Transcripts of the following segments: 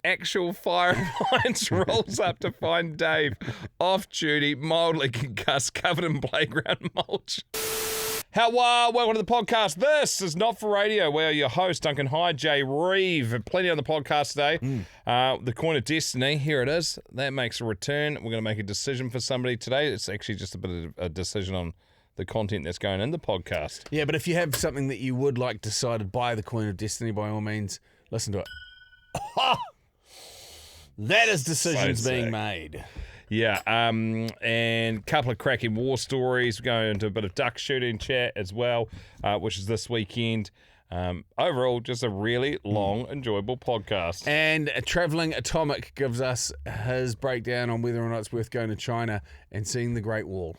actual fire appliance rolls up to find Dave off duty, mildly concussed, covered in playground mulch. Welcome to the podcast. This is Not For Radio. We're your host, Dunc and Jay Reeve. Plenty on the podcast today. The Coin of Destiny, here it is. That makes a return. We're going to make a decision for somebody today. It's actually just a bit of a decision on the content that's going in the podcast. Yeah, but if you have something that you would like decided by the Coin of Destiny, by all means, listen to it. That is decisions being made. Yeah, and a couple of cracking war stories. We're going into a bit of duck shooting chat as well, which is this weekend. Overall, just a really long, enjoyable podcast. And Travelling Atomic gives us his breakdown on whether or not it's worth going to China and seeing the Great Wall.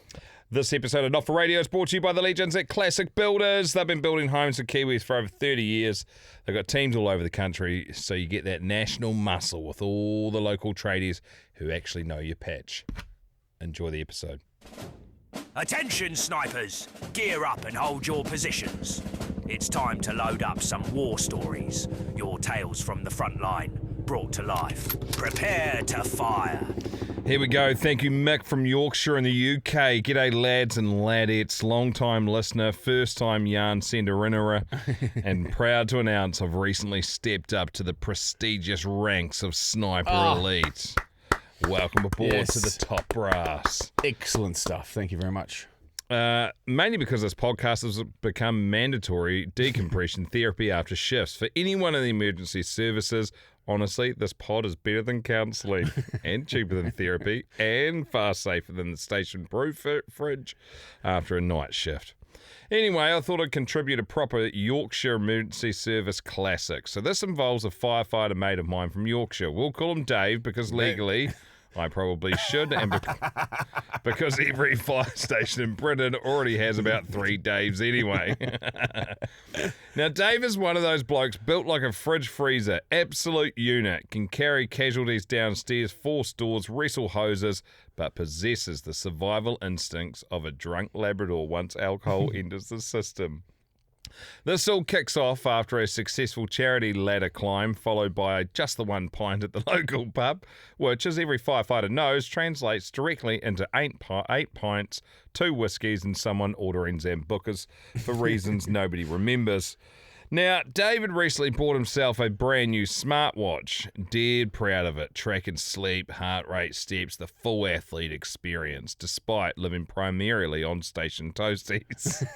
This episode of Not For Radio is brought to you by the legends at Classic Builders. They've been building homes for Kiwis for over 30 years. They've got teams all over the country, so you get that national muscle with all the local tradies who actually know your patch. Enjoy the episode. Attention, snipers! Gear up and hold your positions. It's time to load up some war stories. Your tales from the front line, brought to life. Prepare to fire. Here we go. Thank you, Mick from Yorkshire in the UK. G'day, lads and ladettes. Long-time listener, first-time yarn sender-innerer, and proud to announce I've recently stepped up to the prestigious ranks of Sniper Elite. Welcome aboard to the top brass. Excellent stuff. Thank you very much. Mainly because this podcast has become mandatory decompression therapy after shifts. For anyone in the emergency services, honestly, this pod is better than counselling and cheaper than therapy and far safer than the station brew fridge after a night shift. Anyway, I thought I'd contribute a proper Yorkshire emergency service classic. So this involves a firefighter mate of mine from Yorkshire. We'll call him Dave because legally I probably should, and because every fire station in Britain already has about 3 Daves anyway. Now, Dave is one of those blokes built like a fridge freezer, absolute unit, can carry casualties downstairs, force doors, wrestle hoses, but possesses the survival instincts of a drunk Labrador once alcohol enters the system. This all kicks off after a successful charity ladder climb, followed by just the one pint at the local pub, which, as every firefighter knows, translates directly into 8 pints, 2 whiskies, and someone ordering Zambucas for reasons nobody remembers. Now, David recently bought himself a brand new smartwatch. Dead proud of it. Tracking sleep, heart rate, steps, the full athlete experience, despite living primarily on station toasties.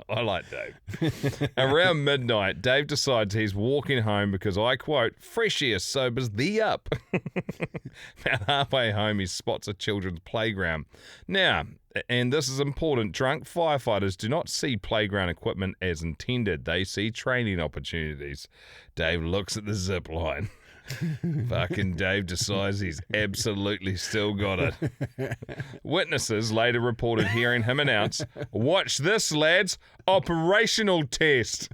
I like Dave. Around midnight, Dave decides he's walking home because, I quote, fresh air sobers thee up. About halfway home, he spots a children's playground. Now, and this is important, drunk firefighters do not see playground equipment as intended. They see training opportunities. Dave looks at the zip line. Fucking Dave decides he's absolutely still got it. Witnesses later reported hearing him announce, "Watch this, lads, operational test."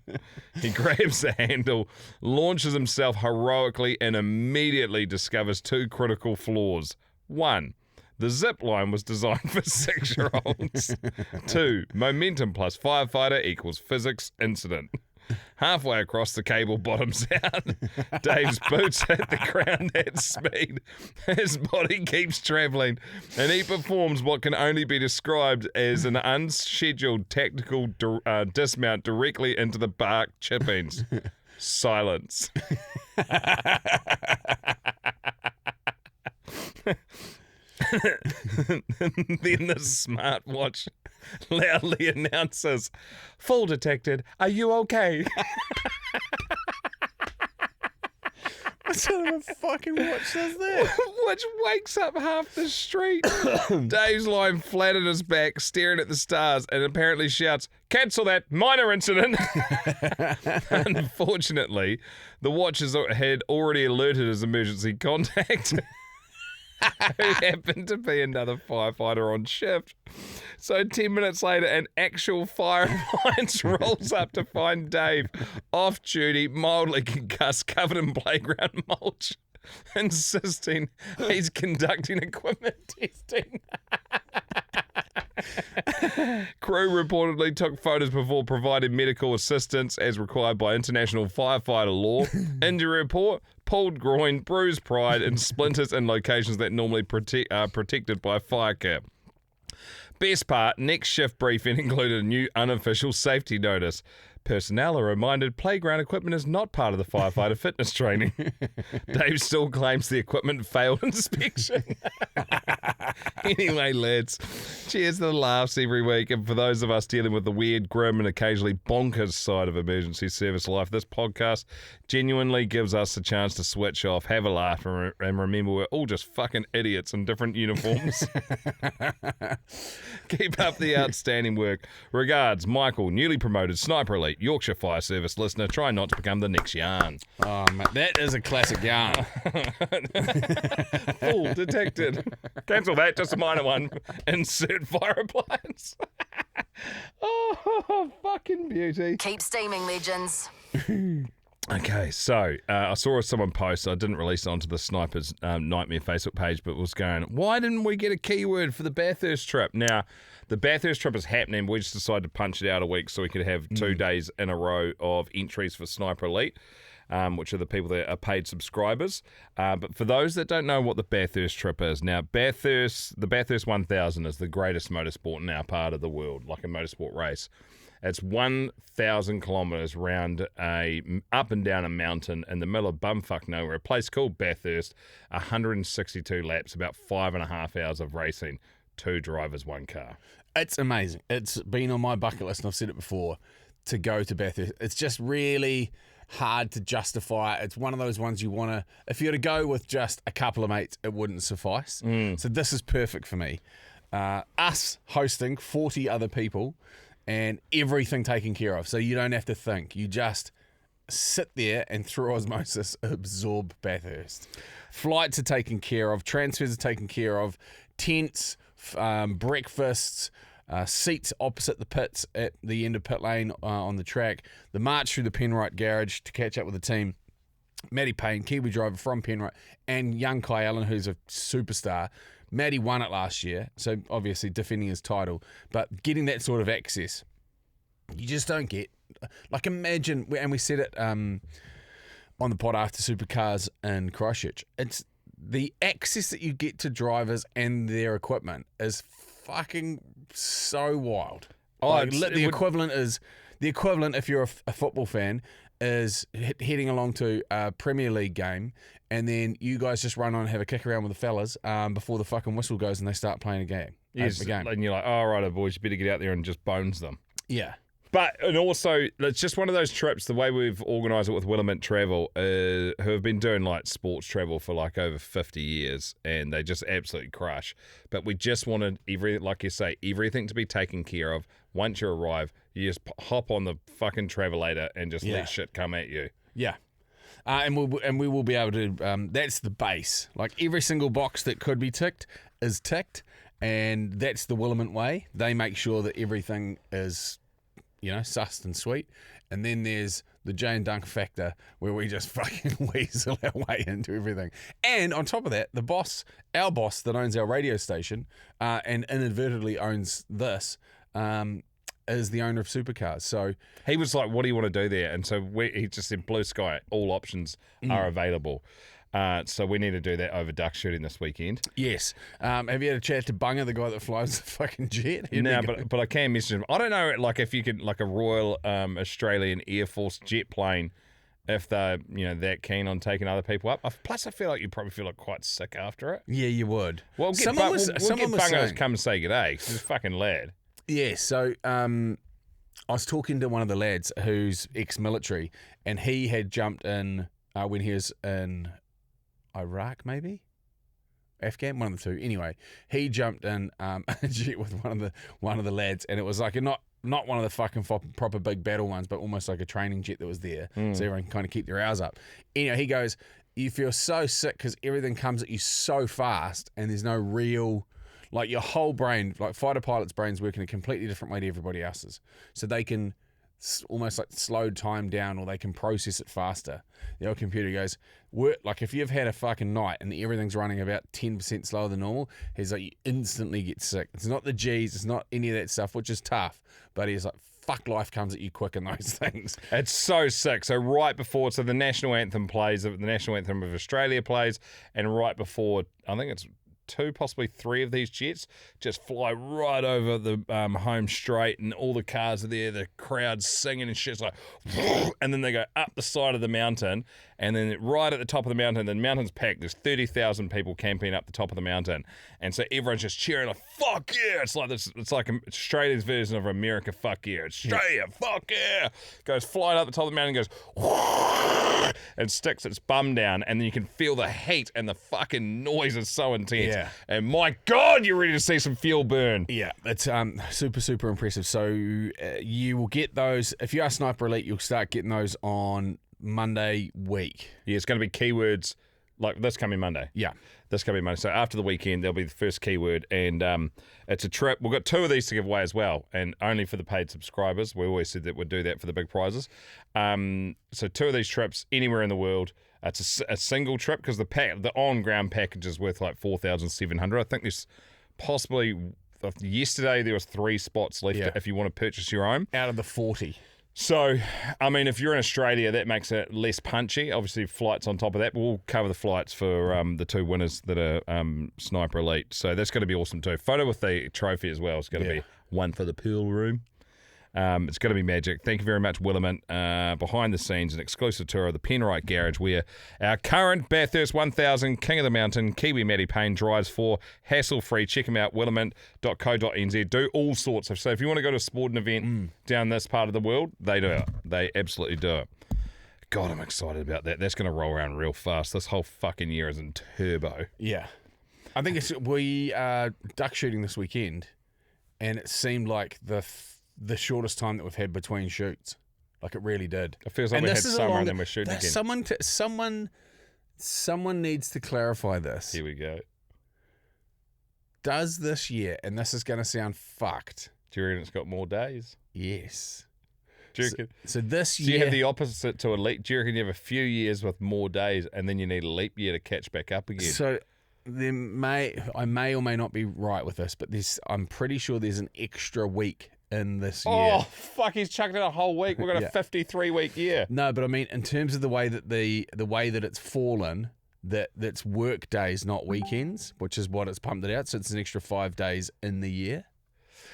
He grabs the handle, launches himself heroically, and immediately discovers 2 critical flaws. 1. The zip line was designed for 6-year-olds. 2. Momentum plus firefighter equals physics incident. Halfway across, the cable bottoms out. Dave's boots hit the ground at speed. His body keeps travelling, and he performs what can only be described as an unscheduled tactical dismount directly into the bark chippings. Silence. Then the smartwatch loudly announces, "Fall detected. Are you okay?" What sort of a fucking watch does that? Which wakes up half the street. Dave's lying flat on his back, staring at the stars, and apparently shouts, "Cancel that, minor incident." Unfortunately, the watches had already alerted his emergency contact, who happened to be another firefighter on shift. So 10 minutes later, an actual fire appliance rolls up to find Dave off duty, mildly concussed, covered in playground mulch, insisting he's conducting equipment testing. Crew reportedly took photos before providing medical assistance as required by international firefighter law. Injury report: pulled groin, bruised pride, and splinters in locations that normally are protected by a fire cap. Best part, next shift briefing included a new unofficial safety notice. Personnel are reminded playground equipment is not part of the firefighter fitness training. Dave still claims the equipment failed inspection. Anyway, lads, cheers to the laughs every week. And for those of us dealing with the weird, grim, and occasionally bonkers side of emergency service life, this podcast genuinely gives us a chance to switch off, have a laugh, and remember we're all just fucking idiots in different uniforms. Keep up the outstanding work. Regards, Michael, newly promoted Sniper Elite, Yorkshire Fire Service listener. Try not to become the next yarn. Oh, mate, that is a classic yarn. Fool detected. Cancel that, just a minor one. Insert fire appliance. Oh, fucking beauty. Keep steaming, legends. Okay, so I saw someone post, I didn't release it onto the Snipers Nightmare Facebook page, but was going, why didn't we get a keyword for the Bathurst Trip? Now, the Bathurst Trip is happening. We just decided to punch it out a week so we could have 2 days in a row of entries for Sniper Elite, which are the people that are paid subscribers. But for those that don't know what the Bathurst Trip is, now the Bathurst 1000 is the greatest motorsport in our part of the world, like a motorsport race. It's 1,000 kilometres round up and down a mountain in the middle of bumfuck nowhere, a place called Bathurst, 162 laps, about 5.5 hours of racing, 2 drivers, 1 car. It's amazing. It's been on my bucket list, and I've said it before, to go to Bathurst. It's just really hard to justify. It's one of those ones you want to, if you were to go with just a couple of mates, it wouldn't suffice. So this is perfect for me. Us hosting 40 other people, and everything taken care of. So you don't have to think. You just sit there and through osmosis absorb Bathurst. Flights are taken care of. Transfers are taken care of. Tents, breakfasts, seats opposite the pits at the end of pit lane on the track. The march through the Penrite garage to catch up with the team. Matty Payne, Kiwi driver from Penrite, and young Kai Allen, who's a superstar. Matty won it last year, so obviously defending his title, but getting that sort of access, you just don't get. Like, imagine, and we said it on the pod after Supercars in Christchurch, it's the access that you get to drivers and their equipment is fucking so wild. The equivalent if you're a football fan, is heading along to a Premier League game, and then you guys just run on and have a kick around with the fellas before the fucking whistle goes and they start playing a game. Yes, and you're like, oh, right, boys, you better get out there and just bones them. Yeah. And also, it's just one of those trips, the way we've organised it with Willamette Travel, who have been doing like sports travel for like over 50 years, and they just absolutely crush. But we just wanted, like you say, everything to be taken care of. Once you arrive, you just hop on the fucking travelator and just let shit come at you. Yeah. And we will be able to, that's the base. Like, every single box that could be ticked is ticked, and that's the Willamette way. They make sure that everything is, sussed and sweet. And then there's the Jay and Dunc factor, where we just fucking weasel our way into everything. And on top of that, our boss that owns our radio station, and inadvertently owns this, is the owner of Supercars. So he was like, what do you want to do there? And so he just said, blue sky, all options are available. So we need to do that over duck shooting this weekend. Yes. Have you had a chat to Bunga, the guy that flies the fucking jet? No, but I can message him. I don't know, like, if you could, like a Royal Australian Air Force jet plane, if they're, that keen on taking other people up. Plus, I feel like you'd probably feel like quite sick after it. Yeah, you would. Well, get Bunga to come and say g'day, 'cause he's a fucking lad. Yeah, so I was talking to one of the lads who's ex-military, and he had jumped in when he was in Iraq, maybe? Afghan, one of the two. Anyway, he jumped in a jet with one of the lads, and it was like not one of the fucking proper big battle ones, but almost like a training jet that was there, so everyone can kind of keep their hours up. Anyway, he goes, you feel so sick because everything comes at you so fast, and there's no real... Like, your whole brain, like fighter pilots' brains work in a completely different way to everybody else's. So they can almost like slowed time down, or they can process it faster. The old computer goes, like if you've had a fucking night and everything's running about 10% slower than normal, he's like, you instantly get sick. It's not the G's, it's not any of that stuff, which is tough, but he's like, fuck, life comes at you quick in those things. It's so sick. So right before, the national anthem plays, the national anthem of Australia plays, and right before, I think it's 2, possibly 3 of these jets just fly right over the home straight, and all the cars are there, the crowd's singing and shit's like, and then they go up the side of the mountain, and then right at the top of the mountain's packed. There's 30,000 people camping up the top of the mountain, and so everyone's just cheering like, fuck yeah. It's like this. It's like Australia's version of America, fuck yeah. Australia, fuck yeah. Goes flying up the top of the mountain, goes and sticks its bum down, and then you can feel the heat, and the fucking noise is so intense. Yeah. And my God, you're ready to see some fuel burn. Yeah, it's super, super impressive. So you will get those. If you are Sniper Elite, you'll start getting those on Monday week. Yeah, it's going to be keywords like this coming Monday. Yeah. This coming Monday. So after the weekend, there'll be the first keyword, and it's a trip. We've got 2 of these to give away as well, and only for the paid subscribers. We always said that we'd do that for the big prizes. So 2 of these trips anywhere in the world. It's a single trip because the on-ground package is worth like $4,700. I think there's possibly, yesterday there was 3 spots left if you want to purchase your own. Out of the 40. So, I mean, if you're in Australia, that makes it less punchy. Obviously, flights on top of that. But we'll cover the flights for the 2 winners that are Sniper Elite. So that's going to be awesome too. Photo with the trophy as well. It's going to be one for the pool room. It's going to be magic. Thank you very much, Willamette. Behind the scenes, an exclusive tour of the Penrite Garage, where our current Bathurst 1000 King of the Mountain Kiwi Matty Payne drives for hassle-free. Check him out, willamette.co.nz. Do all sorts of. So if you want to go to a sporting event down this part of the world, they do it. They absolutely do it. God, I'm excited about that. That's going to roll around real fast. This whole fucking year is in turbo. Yeah. I think we are duck shooting this weekend, and it seemed like the shortest time that we've had between shoots. Like, it really did. It feels like we had summer and then we're shooting again. Someone needs to clarify this. Here we go. Does this year, and this is going to sound fucked. Do you reckon it's got more days? Yes. Do you reckon, so this year... Do you have the opposite to a leap? Do you reckon you have a few years with more days and then you need a leap year to catch back up again? So I may or may not be right with this, but I'm pretty sure there's an extra week in this year. Oh, fuck, he's chucked in a whole week. We've got a 53-week year. No, but I mean, in terms of the way that the way that it's fallen, that's work days, not weekends, which is what it's pumped it out. So it's an extra 5 days in the year.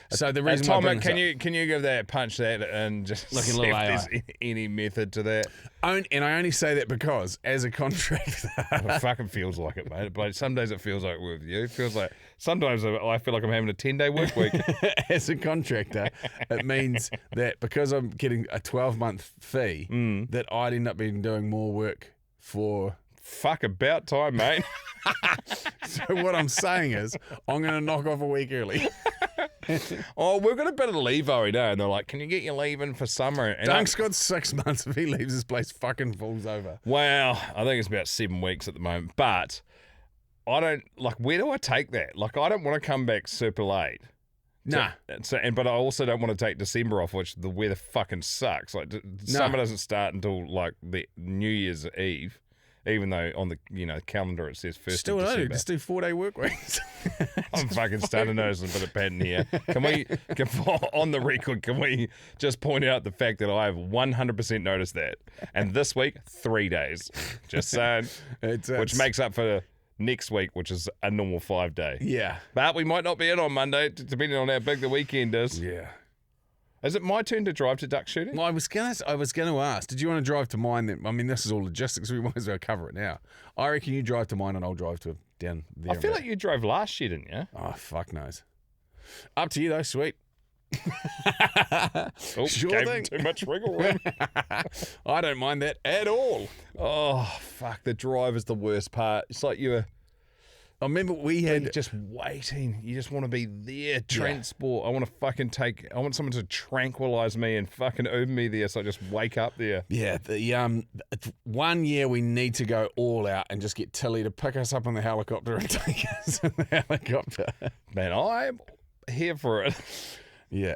So the reason Tom, why can you give that punch that and just Look, see if there's any method to that? And I only say that because as a contractor, it fucking feels like it, mate. But some days it feels like with you. It feels like sometimes I feel like I'm having a 10-day work week. As a contractor, it means that because I'm getting a 12-month fee, that I'd end up being doing more work for. Fuck, about time, mate. So what I'm saying is, I'm going to knock off a week early. Oh, we've got a bit of leave, and they're like, can you get your leave in for summer? And Dunc's got 6 months. If he leaves, this place fucking falls over. Wow, I think it's about 7 weeks at the moment. But I don't, where do I take that? I don't want to come back super late. Nah. But I also don't want to take December off, which the weather fucking sucks. Summer doesn't start until, the New Year's Eve. Even though on the calendar it says 1st Still of December. Just do 4-day work weeks. I'm fucking starting to notice a bit of pattern here. On the record, can we just point out the fact that I have 100% noticed that? And this week, 3 days. Just saying. Which makes up for next week, which is a normal 5-day. Yeah. But we might not be in on Monday, depending on how big the weekend is. Yeah. Is it my turn to drive to duck shooting? Well, I was gonna ask. Did you want to drive to mine? Then I mean, this is all logistics. We might as well cover it now. I reckon you drive to mine, and I'll drive to down there. I feel like you drove last year, didn't you? Oh, fuck knows. Up to you though. Sweet. Sure thing. Too much wiggle room. I don't mind that at all. Oh fuck! The drive is the worst part. It's like I remember we had just waiting. You just want to be there. Transport. I want to I want someone to tranquilize me and fucking Uber me there, so I just wake up there. Yeah. The 1 year we need to go all out and just get Tilly to pick us up on the helicopter and take us in the helicopter. Man, I'm here for it. Yeah,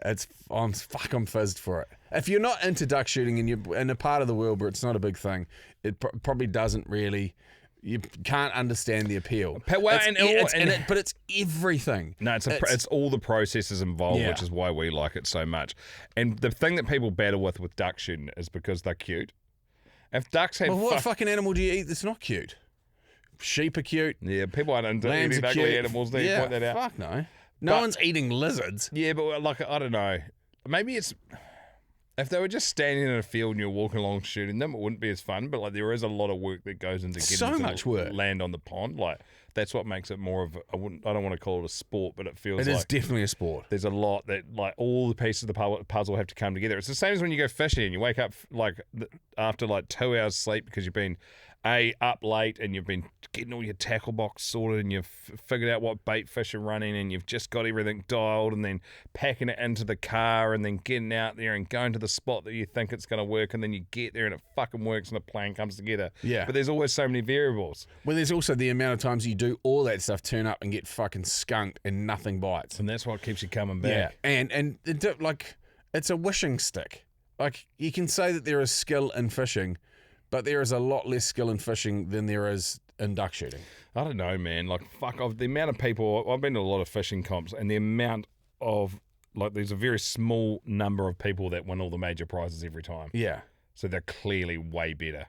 I'm fizzed for it. If you're not into duck shooting and you're in a part of the world where it's not a big thing, it probably doesn't really. You can't understand the appeal. Well, But it's everything. No, it's all the processes involved, which is why we like it so much. And the thing that people battle with duck shooting is because they're cute. If ducks had... Well, what fucking animal do you eat that's not cute? Sheep are cute. Yeah, people aren't into Lambs eating are ugly cute. animals. They point that out. Fuck no. No one's eating lizards. Yeah, but like, I don't know. Maybe it's... If they were just standing in a field and you're walking along shooting them, it wouldn't be as fun. But like, there is a lot of work that goes into getting so much work. Land on the pond. Like, that's what makes it more of. I don't want to call it a sport, but it feels. It is definitely a sport. There's a lot that like all the pieces of the puzzle have to come together. It's the same as when you go fishing and you wake up like after like 2 hours sleep because you've been up late and you've been getting all your tackle box sorted and you've figured out what bait fish are running and you've just got everything dialed and then packing it into the car and then getting out there and going to the spot that you think it's going to work and then you get there and it fucking works and the plan comes together. Yeah. But there's always so many variables. Well, there's also the amount of times you do all that stuff, turn up and get fucking skunked and nothing bites. And that's what keeps you coming back. Yeah. And like, it's a wishing stick. Like, you can say that there is skill in fishing, but there is a lot less skill in fishing than there is in duck shooting. I don't know, man. Like, fuck off. The amount of people, I've been to a lot of fishing comps, and the amount of, like, there's a very small number of people that win all the major prizes every time. Yeah. So they're clearly way better.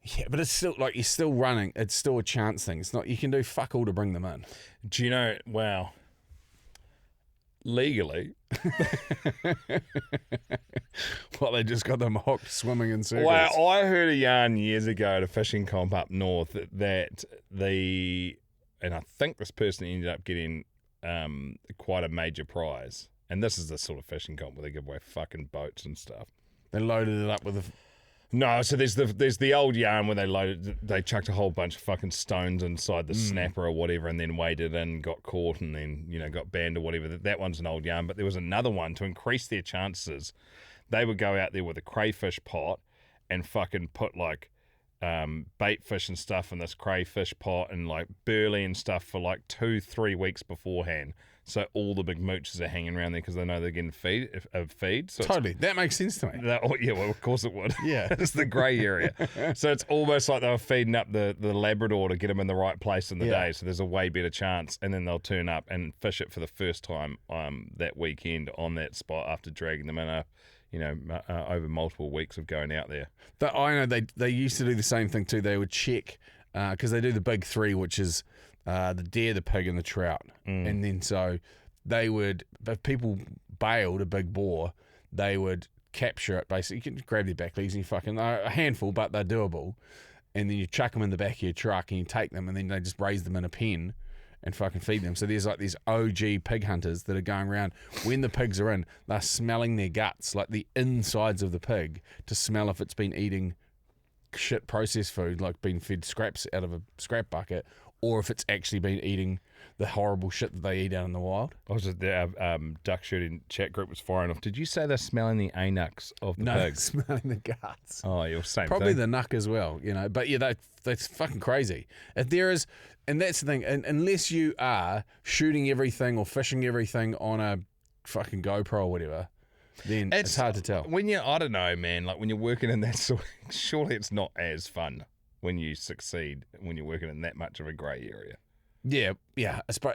Yeah, but it's still, like, you're still running. It's still a chance thing. It's not, you can do fuck all to bring them in. Do you know, wow. Legally. Well, they just got them hooked swimming in circles. Well, I heard a yarn years ago at a fishing comp up north that and I think this person ended up getting quite a major prize. And this is the sort of fishing comp where they give away fucking boats and stuff. They loaded it up with No, so there's the old yarn where they chucked a whole bunch of fucking stones inside the snapper or whatever and then waded in, got caught and then, got banned or whatever. That one's an old yarn, but there was another one to increase their chances. They would go out there with a crayfish pot and fucking put like bait fish and stuff in this crayfish pot and like burley and stuff for like 2-3 weeks beforehand. So all the big mooches are hanging around there because they know they're getting feed. So totally. That makes sense to me. Yeah, well, of course it would. Yeah. It's the grey area. So it's almost like they were feeding up the Labrador to get them in the right place in the day. So there's a way better chance. And then they'll turn up and fish it for the first time that weekend on that spot after dragging them in over multiple weeks of going out there. I know they used to do the same thing too. They would check, because they do the big three, which is the deer, the pig, and the trout. And then so they would, if people bailed a big boar, they would capture it basically. You can grab their back legs and you fucking, a handful, but they're doable. And then you chuck them in the back of your truck and you take them and then they just raise them in a pen and fucking feed them. So there's like these OG pig hunters that are going around. When the pigs are in, they're smelling their guts, like the insides of the pig, to smell if it's been eating shit processed food, like being fed scraps out of a scrap bucket, or if it's actually been eating the horrible shit that they eat out in the wild. I was at the duck shooting chat group was firing off. Did you say they're smelling the anuks of the pigs? No, smelling the guts. Oh, you're same Probably thing. the nuck as well, But yeah, that's fucking crazy. If there is, and that's the thing, unless you are shooting everything or fishing everything on a fucking GoPro or whatever, then it's hard to tell. I don't know, man, like when you're working in that sort of, surely it's not as fun when you succeed when you're working in that much of a grey area. Yeah,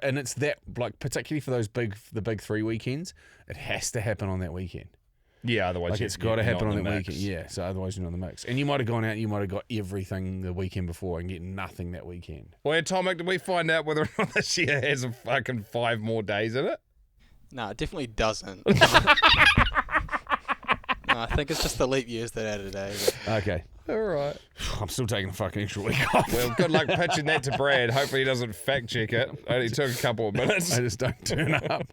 and it's that, like, particularly for the big 3 weekends, it has to happen on that weekend. Yeah, otherwise like it's got to happen on that weekend. Yeah, so otherwise you're not in the mix. And you might have gone out and you might have got everything the weekend before and get nothing that weekend. Well, Tomic, did we find out whether or not this year has a fucking 5 more days in it? No, it definitely doesn't. No, I think it's just the leap years that added a day. But... Okay. All right. I'm still taking a fucking extra week off. Well, good luck pitching that to Brad. Hopefully he doesn't fact check it. Only took a couple of minutes. I just don't turn up.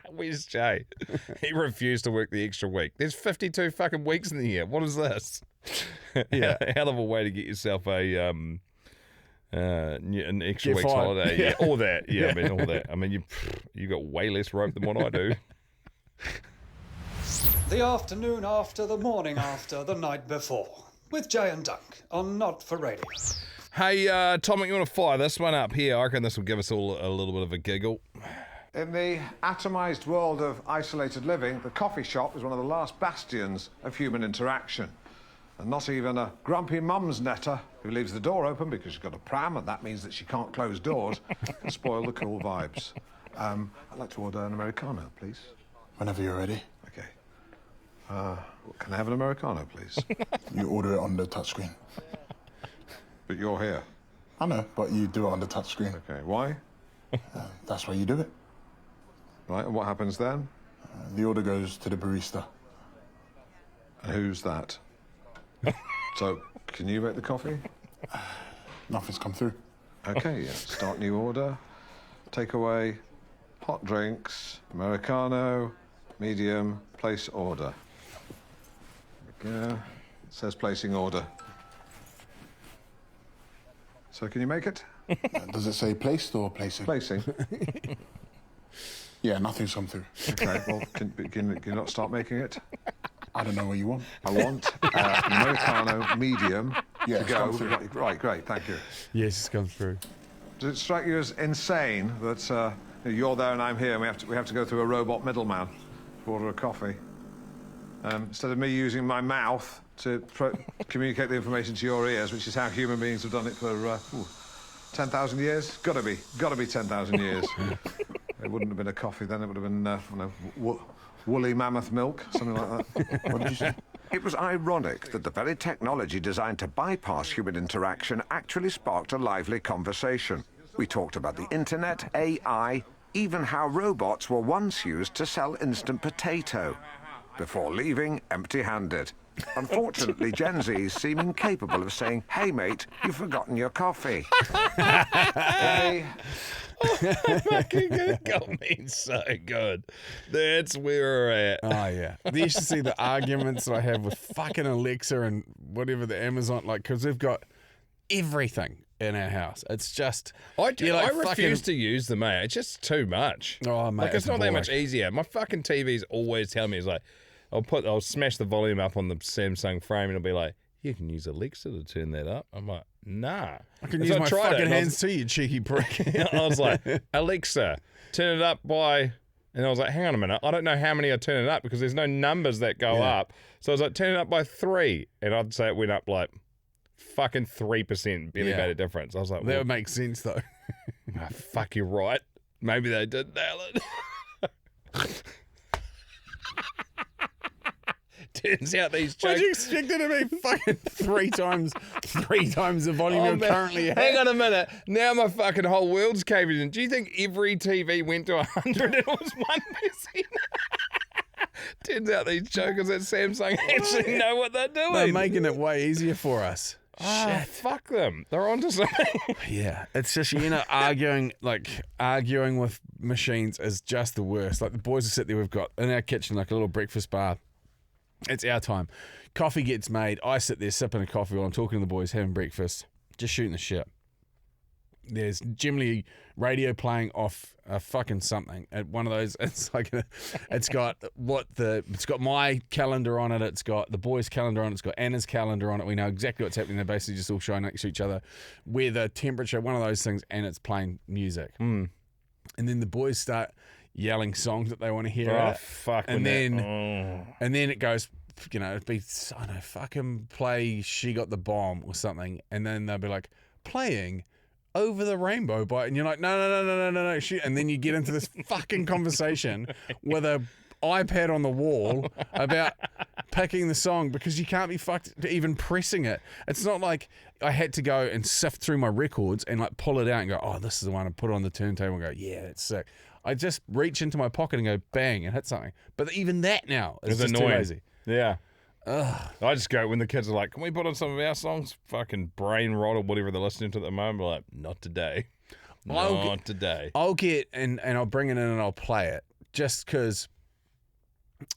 Where's Jay? He refused to work the extra week. There's 52 fucking weeks in the year. What is this? Yeah. Hell of a way to get yourself an extra week's fired. holiday. Yeah. All that. Yeah, I mean, all that. I mean, you got way less rope than what I do. The afternoon after, the morning after, the night before. With Jay and Dunc on Not For Radio. Hey, Tomic, you want to fire this one up here? I reckon this will give us all a little bit of a giggle. In the atomised world of isolated living, the coffee shop is one of the last bastions of human interaction. And not even a grumpy mum's netter who leaves the door open because she's got a pram, and that means that she can't close doors, can spoil the cool vibes. I'd like to order an Americano, please. Whenever you're ready. OK. Can I have an Americano, please? You order it on the touchscreen. But you're here. I know, but you do it on the touchscreen. OK, why? That's why you do it. Right, and what happens then? The order goes to the barista. And who's that? So, can you make the coffee? Nothing's come through. OK, yeah. Start new order. Takeaway, hot drinks, Americano, medium, place order. There we go. It says placing order. So can you make it? Does it say placed or placing? Placing. Yeah, nothing's come through. OK, well, can you not start making it? I don't know what you want. I want an Americano medium Yeah, to it's go. come through. Right, great, thank you. Yes, it's come through. Does it strike you as insane that you're there and I'm here and we have to go through a robot middleman to order a coffee? Instead of me using my mouth to communicate the information to your ears, which is how human beings have done it for 10,000 years? Gotta be 10,000 years. It wouldn't have been a coffee then, it would have been, woolly mammoth milk, something like that. What did you say? It was ironic that the very technology designed to bypass human interaction actually sparked a lively conversation. We talked about the internet, AI, even how robots were once used to sell instant potato, before leaving empty-handed. Unfortunately, Gen Z's seem incapable of saying, "Hey, mate, you've forgotten your coffee." Hey. Fucking got me so good. That's where we're at. Oh, yeah. You should see the arguments that I have with fucking Alexa and whatever the Amazon, like, because they've got everything in our house. It's just... I like refuse to use them, mate. It's just too much. Oh, mate, Like, it's a not that bore. much easier. My fucking TV's always telling me, it's like, I'll smash the volume up on the Samsung frame and it'll be like, you can use Alexa to turn that up. I'm like, nah. I can And use so I my tried it, fucking and I was- hands too, you cheeky prick. I was like, Alexa, turn it up by... And I was like, hang on a minute. I don't know how many I turn it up because there's no numbers that go Yeah. up. So I was like, turn it up by 3. And I'd say it went up like fucking 3%. Barely Yeah. made a difference. I was like, That well, would make sense, though. fuck, you're right. Maybe they did nail it. Turns out these Would jokes... you expect it to be fucking three times the volume you man. currently have? Hang on a minute. Now my fucking whole world's caving in. Do you think every TV went to 100 and it was 1%? Turns out these jokers at Samsung actually know what they're doing. They're making it way easier for us. Ah, fuck them. They're onto something. Yeah, it's just, arguing with machines is just the worst. Like, the boys will sit there, we've got in our kitchen like a little breakfast bar. It's our time. Coffee gets made. I sit there sipping a coffee while I'm talking to the boys, having breakfast, just shooting the shit. There's generally radio playing off a fucking something at one of those. It's like it's got my calendar on it. It's got the boys' calendar on it. It's got Anna's calendar on it. We know exactly what's happening. They're basically just all showing next to each other, weather, temperature, one of those things, and it's playing music. And then the boys start yelling songs that they want to hear. Oh, fuck. And then it goes, it'd be, I don't know, fucking play She Got the Bomb or something. And then they'll be like, playing Over the Rainbow by, and you're like, no, shit. And then you get into this fucking conversation with a iPad on the wall about picking the song because you can't be fucked even pressing it. It's not like I had to go and sift through my records and like pull it out and go, oh, this is the one, and put it on the turntable and go, yeah, that's sick. I just reach into my pocket and go bang and hit something. But even that now is It's just annoying. too lazy. Yeah. I just go when the kids are like, can we put on some of our songs? Fucking brain rot or whatever they're listening to at the moment. Like, not today. Not today. I'll get and I'll bring it in and I'll play it just because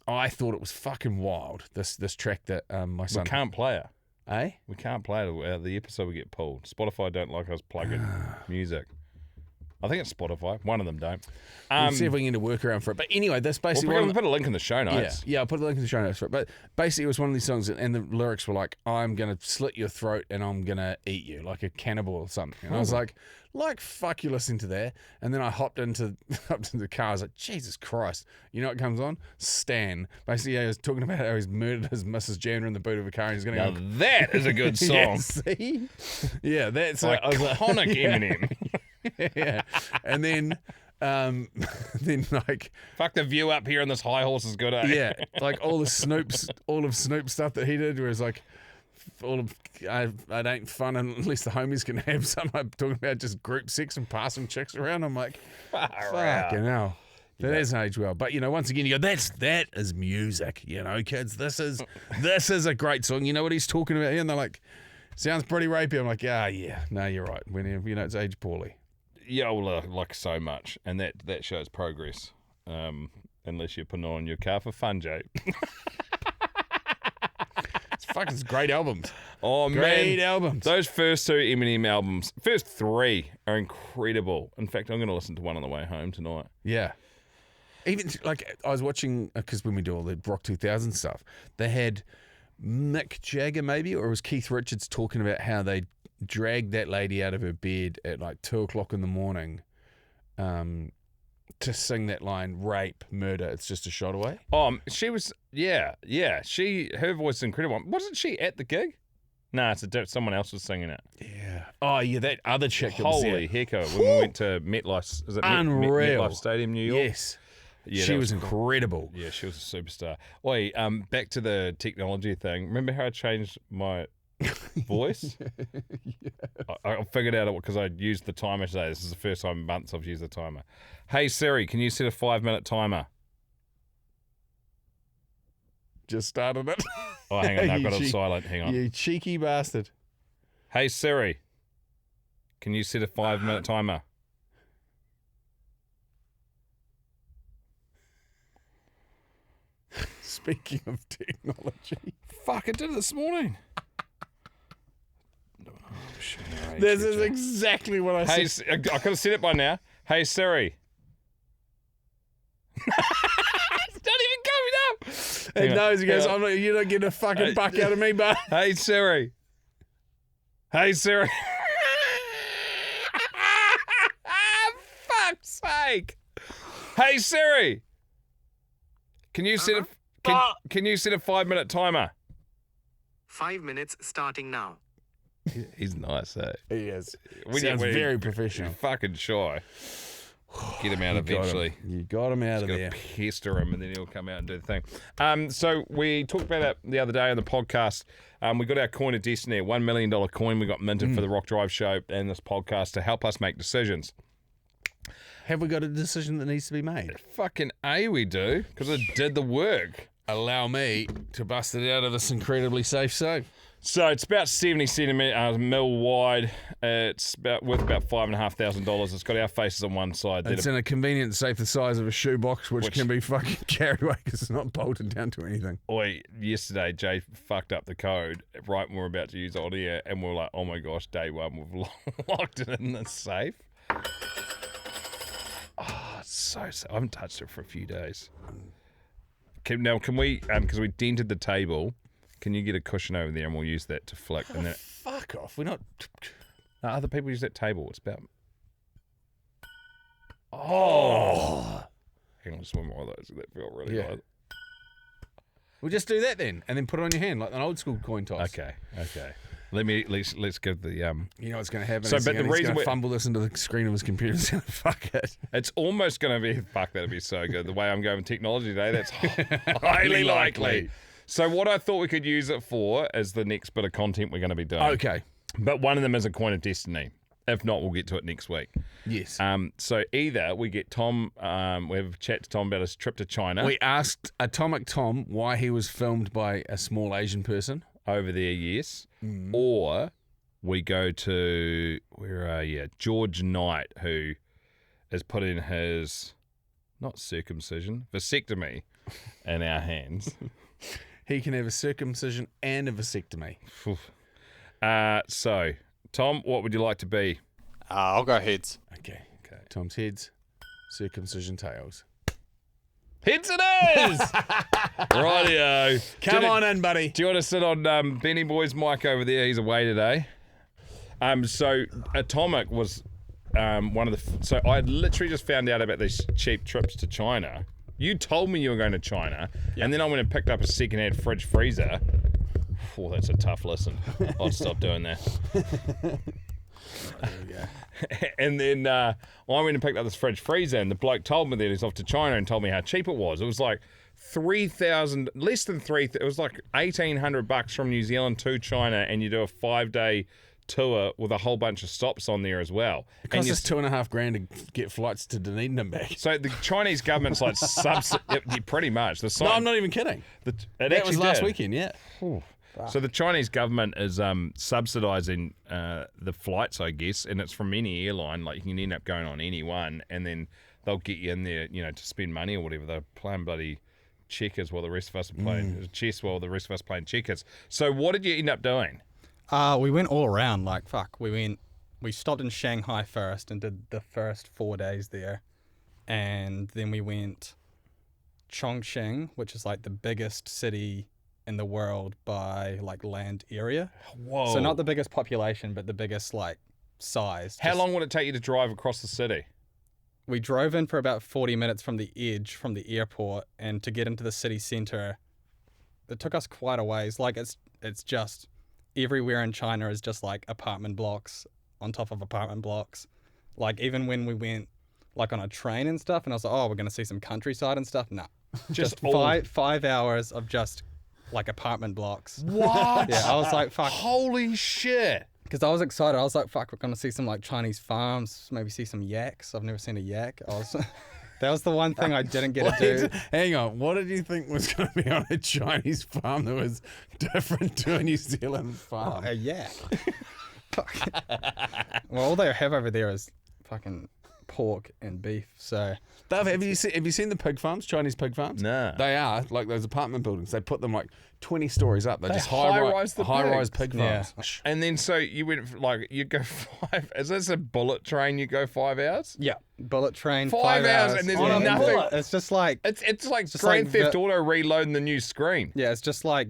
I thought it was fucking wild. This track that my son We can't play it. Eh? We can't play it. The episode will get pulled. Spotify don't like us plugging music. I think it's Spotify. One of them don't. We'll see if we can get a workaround for it. But anyway, that's basically We'll put a link in the show notes. Yeah, I'll put a link in the show notes for it. But basically, it was one of these songs, and the lyrics were like, "I'm gonna slit your throat and I'm gonna eat you like a cannibal or something." And I was like, fuck you, listening to that. And then I hopped into the car. I was like, Jesus Christ! You know what comes on? Stan. Basically, he was talking about how he's murdered his Mrs. Jana in the boot of a car, and he's gonna Now go. that is a good song. Yeah, see? Yeah, that's like Iconic Eminem. yeah, and then like. Fuck the view up here on this high horse is good, eh? Yeah, like all of Snoop's stuff that he did, where it's like, all of it ain't fun unless the homies can have some. I'm talking about just group sex and passing chicks around. I'm like, fucking hell. That hasn't aged well. But once again, you go, that is music. Kids, this is a great song. You know what he's talking about here? And they're like, sounds pretty rapey. I'm like, yeah, no, you're right. When it's aged poorly. Yeah, well, like so much, and that shows progress. Unless you're putting on your car for fun, Jay. It's great albums. Oh, great man. albums. Those first 2 Eminem albums, first 3 are incredible. In fact, I'm going to listen to one on the way home tonight. Yeah. Even, like, I was watching, because when we do all the Rock 2000 stuff, they had Mick Jagger, maybe, or it was Keith Richards talking about how they dragged that lady out of her bed at like 2 o'clock in the morning to sing that line, rape, murder, it's just a shot away. She was, yeah. Her voice is incredible. Wasn't she at the gig? No, someone else was singing it. Yeah. Oh, yeah, that other chick. Holy hecko. When we went to MetLife, is it Unreal. MetLife Stadium, New York? Yes. Yeah, she was incredible. Yeah, she was a superstar. Oi, back to the technology thing. Remember how I changed my voice? I figured out it because I used the timer today. This is the first time in months I've used the timer. Hey Siri, can you set a 5-minute timer? Just started it. Oh, hang on, I've got it silent. Hang on. You cheeky bastard. Hey Siri, can you set a 5-minute timer? Speaking of technology. Fuck, I did it this morning. This is exactly what I said. I could have said it by now. Hey Siri. It's not even coming up. It knows. He goes, you're not getting a fucking buck out of me, bud. Hey Siri. Hey Siri. Fuck's sake. Hey Siri. Can you set a 5-minute timer? 5 minutes starting now. He's nice, eh? He is. Sounds very professional. Fucking shy. Get him out eventually. You got him out of there. Pester him, and then he'll come out and do the thing. So we talked about it the other day on the podcast. We got our coin of destiny, $1 million coin we got minted for the Rock Drive show and this podcast to help us make decisions. Have we got a decision that needs to be made? Fucking A, we do, because I did the work. Allow me to bust it out of this incredibly safe safe. So it's about 70 centimetres mil wide. It's worth about $5,500. It's got our faces on one side. It's in a convenient safe the size of a shoebox, which can be fucking carried away because it's not bolted down to anything. Yesterday, Jay fucked up the code right when we were about to use it on air, and we were like, oh my gosh, day one, we've locked it in the safe. Oh, it's so I haven't touched it for a few days. Can we, because we dented the table, can you get a cushion over there and we'll use that to flick? And then fuck off. We're not. No, other people use that table. It's about. Oh. Hang on, just one more of those. That felt really nice. We'll just do that then, and then put it on your hand like an old school coin toss. Okay. Let's give the You know what's going to happen? So, but the reason he's going to fumble this into the screen of his computer. He's going to fuck it. It's almost going to be fuck. That'd be so good. The way I'm going with technology today, that's highly likely. So what I thought we could use it for is the next bit of content we're going to be doing. Okay. But one of them is a coin of destiny. If not, we'll get to it next week. Yes. So either we get Tom, we have a chat to Tom about his trip to China. We asked Atomic Tom why he was filmed by a small Asian person. Over there, yes. Or we go to, George Knight, who has put in his, not circumcision, vasectomy in our hands. He can have a circumcision and a vasectomy. So, Tom, what would you like to be? I'll go heads. Okay. times heads, circumcision tails. Heads it is! Rightio. Come on in, buddy. Do you want to sit on Benny Boy's mic over there? He's away today. So Atomic was one of the... So I literally just found out about these cheap trips to China. You told me you were going to China, and then I went and picked up a second-hand fridge freezer. Oh, that's a tough listen. I'll stop doing that. And then I went and picked up this fridge freezer, and the bloke told me that he's off to China and told me how cheap it was. It was like less than it was like $1,800 from New Zealand to China, and you do a 5-day tour with a whole bunch of stops on there as well. It costs us $2,500 to get flights to Dunedin and back. So the Chinese government's like pretty much. No, I'm not even kidding. That was last weekend, yeah. So the Chinese government is subsidising the flights, I guess, and it's from any airline. Like, you can end up going on any one, and then they'll get you in there, to spend money or whatever. They're playing bloody checkers while the rest of us are playing chess while the rest of us are playing checkers. So what did you end up doing? We went all around. We stopped in Shanghai first and did the first 4 days there, and then we went Chongqing, which is like the biggest city in the world by like land area. Whoa. So not the biggest population, but the biggest like size. How long would it take you to drive across the city? We drove in for about 40 minutes from the edge, from the airport, and to get into the city centre, it took us quite a ways. Like, it's just everywhere in China is just like apartment blocks on top of apartment blocks. Like, even when we went like on a train and stuff, and I was like, oh, we're going to see some countryside and stuff. Nah, just 5 hours of just like apartment blocks. What? Yeah, I was like, fuck. Holy shit. Because I was excited. I was like, fuck, we're going to see some like Chinese farms, maybe see some yaks. I've never seen a yak. That was the one thing I didn't get to do. Hang on, what did you think was going to be on a Chinese farm that was different to a New Zealand farm? A yak. Well, all they have over there is fucking pork and beef. So, Dave, have you seen the pig farms, Chinese pig farms? No. They are like those apartment buildings. They put them like 20 stories up. They're just high-rise high-rise pig farms. Yeah. And then so you went you go 5. Is this a bullet train? You go 5 hours? Yeah, bullet train. 5 hours, and there's nothing. It's just like it's like Grand Theft Auto reloading the new screen. Yeah, it's just like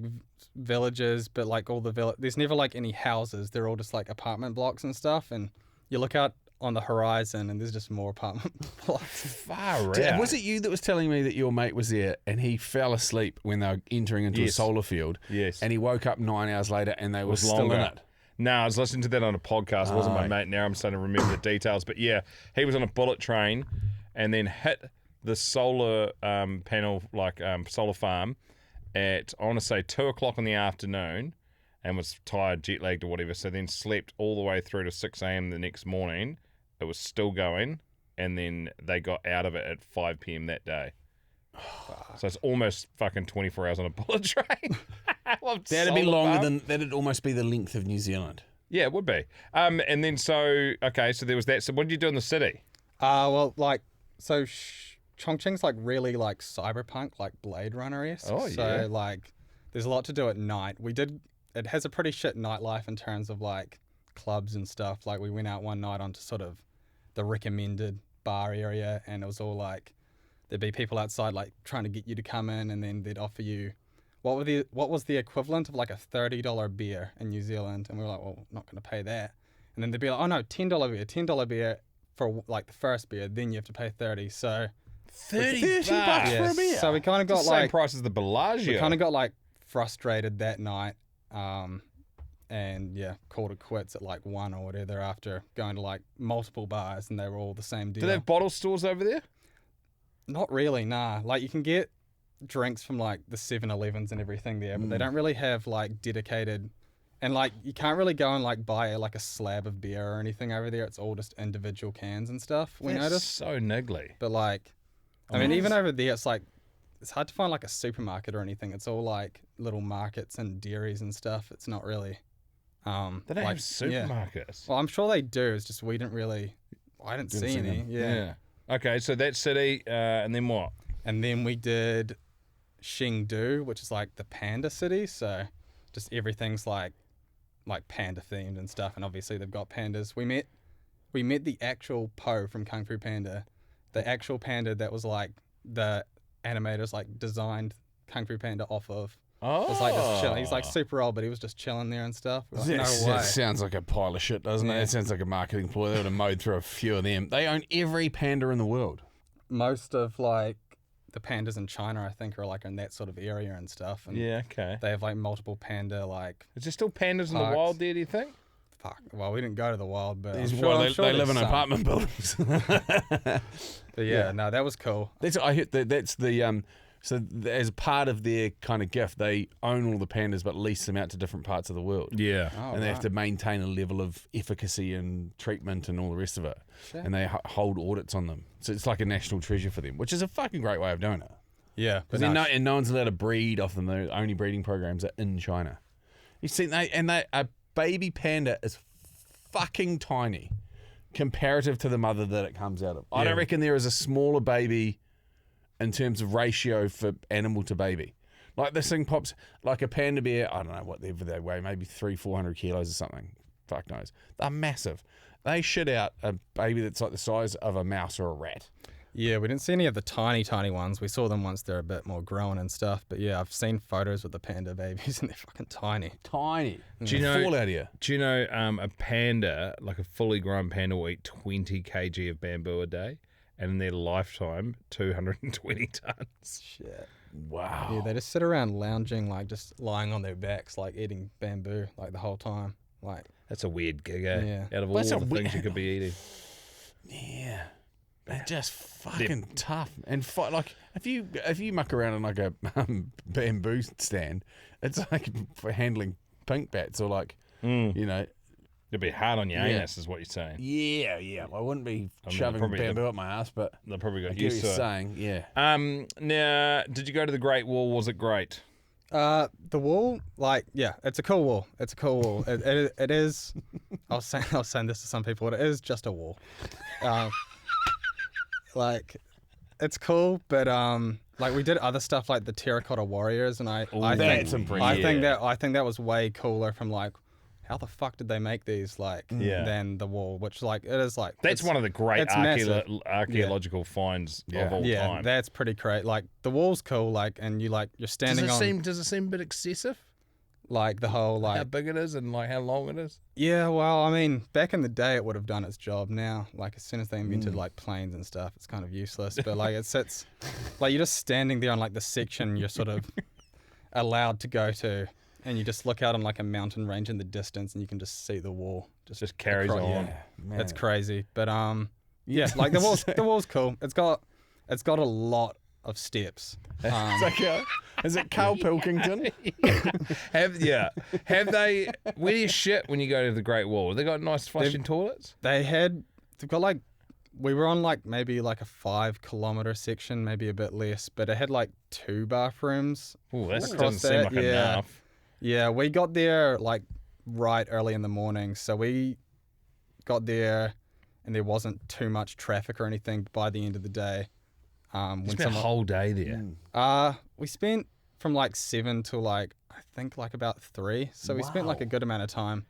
villages, but like all the there's never like any houses. They're all just like apartment blocks and stuff. And you look out on the horizon, and there's just more apartment blocks. Far out. Was it you that was telling me that your mate was there and he fell asleep when they were entering into a solar field? Yes. And he woke up 9 hours later and they were still in it. No, I was listening to that on a podcast. It wasn't my mate. Now I'm starting to remember the details. But yeah, he was on a bullet train and then hit the solar panel, solar farm at, I want to say, 2 o'clock in the afternoon, and was tired, jet lagged or whatever. So then slept all the way through to 6 a.m. the next morning. It was still going, and then they got out of it at 5 p.m. that day. So it's almost fucking 24 hours on a bullet train. That'd be longer than, that'd almost be the length of New Zealand. Yeah, it would be. And then so there was that. So what did you do in the city? Chongqing's like really like cyberpunk, like Blade Runner-esque. Oh, yeah. So like there's a lot to do at night. It has a pretty shit nightlife in terms of like clubs and stuff. Like we went out one night onto sort of the recommended bar area, and it was all like there'd be people outside like trying to get you to come in, and then they'd offer you what was the equivalent of like a $30 beer in New Zealand, and we were like, well, not going to pay that. And then they'd be like, oh no, $10 beer for like the first beer, then you have to pay 30. So $30 for a beer. So we kind of got the same price as the Bellagio. We kind of got like frustrated that night. And yeah, called it quits at like 1 or whatever after going to like multiple bars, and they were all the same deal. Do they have bottle stores over there? Not really, nah. Like you can get drinks from like the 7-Elevens and everything there, but they don't really have like dedicated, and like you can't really go and like buy like a slab of beer or anything over there. It's all just individual cans and stuff. We noticed. So niggly. But like, I mean, even over there, it's like it's hard to find like a supermarket or anything. It's all like little markets and dairies and stuff. It's not really. They don't have supermarkets. Yeah. Well, I'm sure they do. It's just we didn't really. I didn't see any. Yeah. Okay, so that city, and then what? And then we did Chengdu, which is like the panda city. So just everything's like panda themed and stuff. And obviously they've got pandas. We met we met the actual Po from Kung Fu Panda, the actual panda that was like the animators like designed Kung Fu Panda off of. Oh. Was like just chilling. He's like super old, but he was just chilling there and stuff. We're like, no way. That sounds like a pile of shit, doesn't it? It sounds like a marketing ploy. They would have mowed through a few of them. They own every panda in the world. Most of like the pandas in China, I think, are like in that sort of area and stuff. And Yeah, okay. they have like multiple panda like. Is there still pandas in the Parks. wild there, do you think? Fuck. Well, we didn't go to the wild, but I'm Well, sure, I'm sure they live in there's some. apartment buildings. But yeah, no, that was cool. I heard that's the so as part of their kind of gift, they own all the pandas but lease them out to different parts of the world. Yeah. Oh, And they have to maintain a level of efficacy and treatment and all the rest of it. Shit. And they hold audits on them. So it's like a national treasure for them, which is a fucking great way of doing it. Yeah, but Because no one's allowed to breed off them. The only breeding programs are in China. You see, a baby panda is fucking tiny comparative to the mother that it comes out of. I don't reckon there is a smaller baby in terms of ratio for animal to baby. Like this thing pops, like a panda bear, I don't know what they weigh, maybe 300-400 kilos or something. Fuck knows. They're massive. They shit out a baby that's like the size of a mouse or a rat. Yeah, we didn't see any of the tiny ones. We saw them once they're a bit more grown and stuff. But yeah, I've seen photos with the panda babies and they're fucking tiny. Tiny. Do you know? Fall out here. Do you know a panda, like a fully grown panda, will eat 20 kg of bamboo a day, and in their lifetime, 220 tons. Shit. Wow. Yeah, they just sit around lounging, like just lying on their backs, like eating bamboo, like the whole time. Like That's a weird gig, eh? Yeah. Out of all That's the a things you could be eating. Yeah. They're just fucking tough. And like if you muck around in like a bamboo stand, it's like for handling pink bats or like you know. It'd be hard on your Yeah. anus, is what you're saying. Yeah. I wouldn't be shoving probably bamboo up my ass, but They probably got I get what used to you're it. saying. Yeah. Now, did you go to the Great Wall? Was it great? the wall, like it's a cool wall. It's a cool wall. It is. I was saying this to some people. It is just a wall. Like it's cool, but like we did other stuff like the Terracotta Warriors, and I that's think impressive. I think that was way cooler from like how the fuck did they make these like than the wall, which like it is like That's one of the great it's massive. archaeological finds of all time. that's pretty great. Like the wall's cool, like and you're standing on Does it seem a bit excessive? like the whole How like big it is and like how long it is? yeah. Well, I mean, back in the day, it would have done its job. Now, like as soon as they invented like planes and stuff, it's kind of useless. But like it sits, like you're just standing there on like the section you're sort of allowed to go to. And you just look out on like a mountain range in the distance, and you can just see the wall. Just carries across- on. Man. It's crazy, but yeah, like the wall's cool. It's got a lot of steps. It's like is it Carl Pilkington? Have they? Where do you shit when you go to the Great Wall? Have they got nice flushing toilets? They've got like, we were on like maybe like a 5 kilometer section, maybe a bit less, but it had like 2 bathrooms. Oh, that across doesn't seem that, like enough. Yeah, we got there like right early in the morning, so we got there and there wasn't too much traffic or anything by the end of the day. You spent a whole day there. We spent from like 7 to like I think like about 3, so we spent like a good amount of time,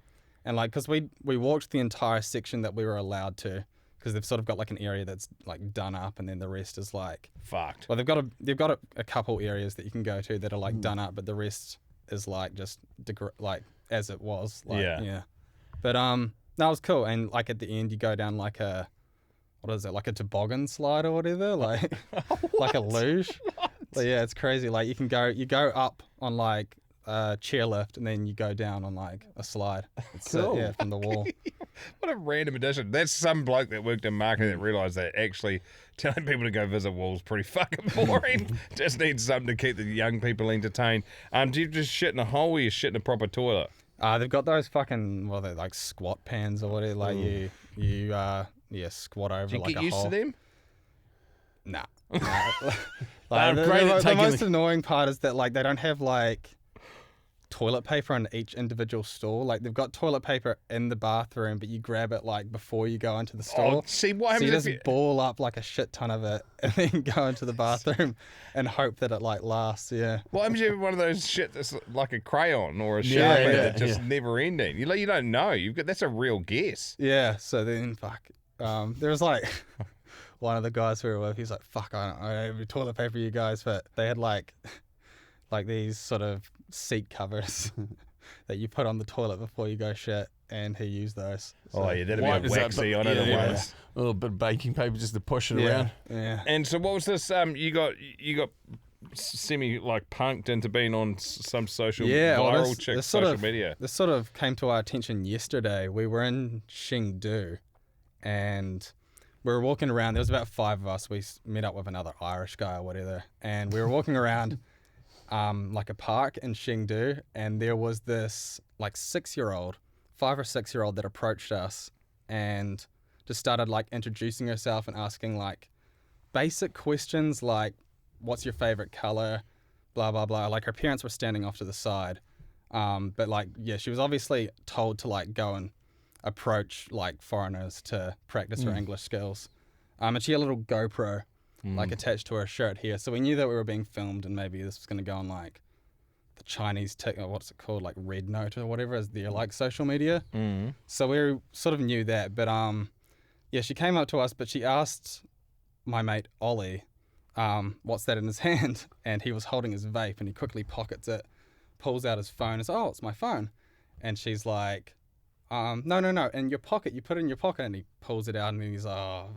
and like because we walked the entire section that we were allowed to, because they've sort of got like an area that's like done up, and then the rest is like Fucked. well they've got a couple areas that you can go to that are like done up, but the rest is like just like as it was. Like, yeah. But no, it was cool, and like at the end you go down like a what is it, like a toboggan slide or whatever, like like a luge. But yeah, it's crazy. Like you go up on like a chairlift, and then you go down on like a slide. It's Cool. from the wall. What a random addition. That's some bloke that worked in marketing that realised that actually telling people to go visit walls pretty fucking boring. Just needs something to keep the young people entertained. Do you just shit in a hole or you shit in a proper toilet? They've got those fucking they're like squat pans or whatever. Like you squat over Do you like get a used hole. to them? Nah. I'm great at the taking most annoying part is that like they don't have like toilet paper in each individual stall. Like they've got toilet paper in the bathroom, but you grab it like before you go into the stall. See, what So you happens just ball up like a shit ton of it and then go into the bathroom and hope that it like lasts. Yeah. what happens if you have one of those shit that's like a crayon or a Yeah, Sharpie yeah, that just yeah. never ending? You don't know. That's a real guess. Yeah. So then, there was like one of the guys we were with. He's like, "Fuck, I don't have toilet paper, you guys," but they had like these sort of seat covers that you put on the toilet before you go shit, and he used those. Oh yeah, that'd White be is a that, waxy. but- I know the yeah. ones. A little bit of baking paper just to push it Yeah. around. Yeah. And so, what was this? You got semi like punked into being on some social viral chick social media. This sort of came to our attention yesterday. We were in Chengdu, and we were walking around. There was about 5 of us. We met up with another Irish guy or whatever, and we were walking around like a park in Chengdu, and there was this like 6-year-old, 5 or 6-year-old that approached us and just started like introducing herself and asking like basic questions like, what's your favorite color, blah blah blah. Like her parents were standing off to the side, but like she was obviously told to like go and approach like foreigners to practice her English skills, and she had a little GoPro like attached to her shirt here, so we knew that we were being filmed and maybe this was going to go on like the Chinese what's it called, like Red Note or whatever is their like social media. So we sort of knew that, but she came up to us, but she asked my mate Ollie what's that in his hand, and he was holding his vape, and he quickly pockets it, pulls out his phone, and says, "Oh, it's my phone." And she's like, no, in your pocket, you put it in your pocket. And he pulls it out, and then he's like, "Oh,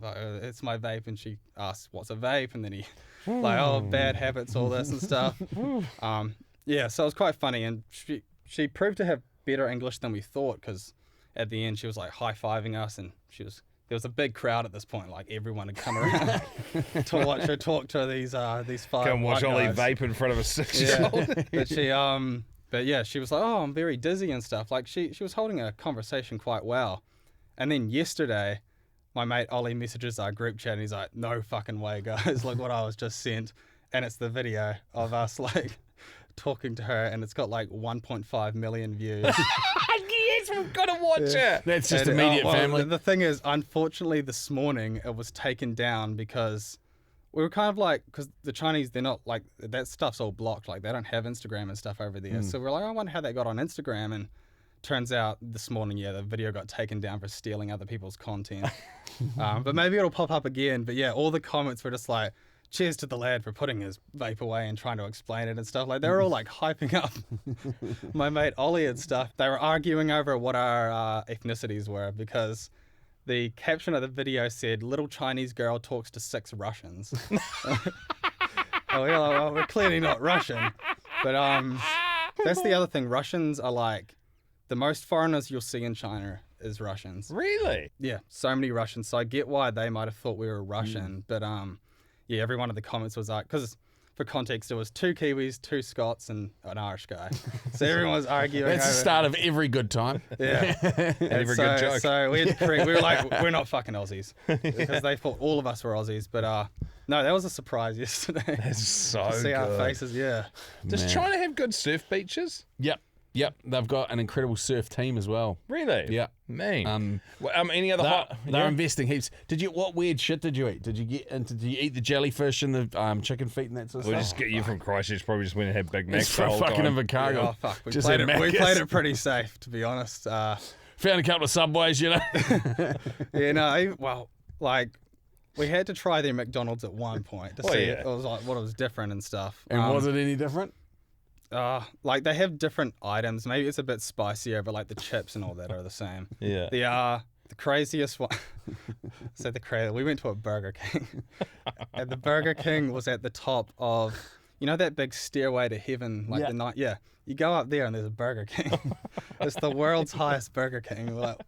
it's my vape." And she asks, "What's a vape?" And then he like, "Oh, bad habits, all this and stuff." So it was quite funny, and she proved to have better English than we thought, because at the end she was like high-fiving us, and there was a big crowd at this point. Like everyone had come around to watch her talk to these 5 Come watch white Ollie guys. vape in front of a 6-year-old. But she was like, "Oh, I'm very dizzy and stuff." Like she was holding a conversation quite well. And then yesterday, my mate Ollie messages our group chat, and he's like, "No fucking way, guys! Look what I was just sent." And it's the video of us like talking to her, and it's got like 1.5 million views. Yes, we've got to watch it. That's just And, immediate family. The thing is, unfortunately, this morning it was taken down because we were kind of like, because the Chinese, they're not like, that stuff's all blocked. Like they don't have Instagram and stuff over there. So we're like, I wonder how that got on Instagram. And turns out this morning, the video got taken down for stealing other people's content. But maybe it'll pop up again. But all the comments were just like, "Cheers to the lad for putting his vape away and trying to explain it and stuff." Like they were all like hyping up my mate Ollie and stuff. They were arguing over what our ethnicities were, because the caption of the video said, "Little Chinese girl talks to 6 Russians." And we were like, well, we're clearly not Russian. But that's the other thing. Russians are like, the most foreigners you'll see in China is Russians. Really? Yeah, so many Russians. So I get why they might have thought we were Russian. But every one of the comments was like, because for context, it was 2 Kiwis, 2 Scots, and an Irish guy. So everyone was arguing. That's the over- start of every good time. Yeah. Every good joke. So we had to we were like, we're not fucking Aussies, because they thought all of us were Aussies. But no, that was a surprise yesterday. That's so to see our good. faces. Yeah. Does Man. China have good surf beaches? Yep. They've got an incredible surf team as well. Really? Yeah. Man. Any other They're, hot? they're investing heaps. What weird shit did you eat? Did you eat the jellyfish and the chicken feet and that sort of We'll stuff? just get you from Christchurch. Probably just went and had Big Macs It's the for whole fucking time. Invercargill. Oh fuck, we Just played had it. We Macca's. played it pretty safe, to be honest. Found a couple of Subways, you know. Like we had to try their McDonald's at one point to see yeah. it was like what was different and stuff. And was it any different? Like they have different items. Maybe it's a bit spicier, but like the chips and all that are the same. Yeah. The craziest one. We went to a Burger King, and the Burger King was at the top of, that big stairway to heaven, like the night. Yeah, you go up there and there's a Burger King. It's the world's highest Burger King. We're like,